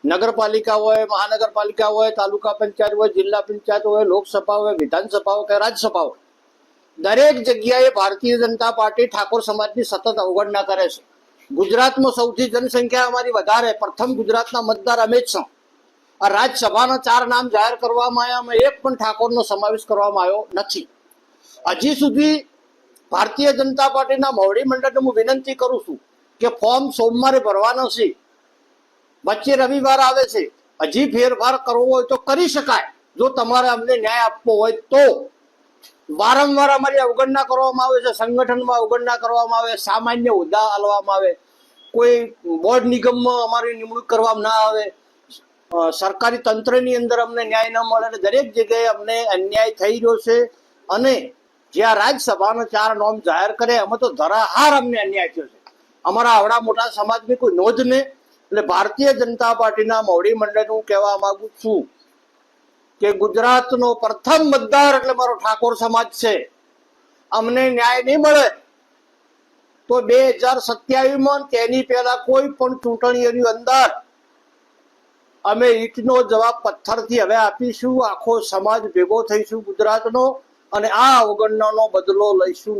નગરપાલિકા હોય, મહાનગરપાલિકા હોય, તાલુકા પંચાયત હોય, જિલ્લા પંચાયત હોય, લોકસભા હોય, વિધાનસભા હોય કે રાજ્યસભા હોય, દરેક જગ્યાએ ભારતીય જનતા પાર્ટી ઠાકોર સમાજની સતત અવગણના કરે છે. ગુજરાતમાં સૌથી જનસંખ્યા અમારી વધારે, પ્રથમ ગુજરાતના મતદાર અમે જ છો. આ રાજ્યસભાના 4 નામ જાહેર કરવામાં આવ્યા, અમે એક પણ ઠાકોરનો સમાવેશ કરવામાં આવ્યો નથી. હજી સુધી ભારતીય જનતા પાર્ટીના મોવડી મંડળને હું વિનંતી કરું છું કે ફોર્મ સોમવારે ભરવાનો છે, વચ્ચે રવિવાર આવે છે, હજી ફેરફાર કરવો હોય તો કરી શકાય. જો તમારે અમને ન્યાય આપવો હોય તો. વારંવાર અમારી અવગણના કરવામાં આવે છે, સંગઠનમાં અવગણના કરવામાં આવે, સામાન્ય હોદ્દા આલવામાં આવે, કોઈ બોર્ડ નિગમમાં અમારી નિમણૂક કરવામાં ના આવે, સરકારી તંત્રની અંદર અમને ન્યાય ન મળે. દરેક જગ્યાએ અમને અન્યાય થઈ રહ્યો છે. અને જ્યાં રાજ્યસભાના 4 નામ જાહેર કરે એમાં તો ધરાહાર અમને અન્યાય થયો છે. અમારા આવડા મોટા સમાજની કોઈ નોંધ નહીં. એટલે ભારતીય જનતા પાર્ટીના મોવડી મંડળને હું કહેવા માંગુ છું કે ગુજરાતનો પ્રથમ મતદાર એટલે મારો ઠાકોર સમાજ છે. અમને ન્યાય નહીં મળે તો 2027માં તેની પહેલા કોઈ પણ ચૂંટણીઓની અંદર અમે ઈંટનો જવાબ પથ્થરથી હવે આપીશું. આખો સમાજ ભેગો થઈશું ગુજરાતનો, અને આ અવગણનાનો બદલો લઈશું.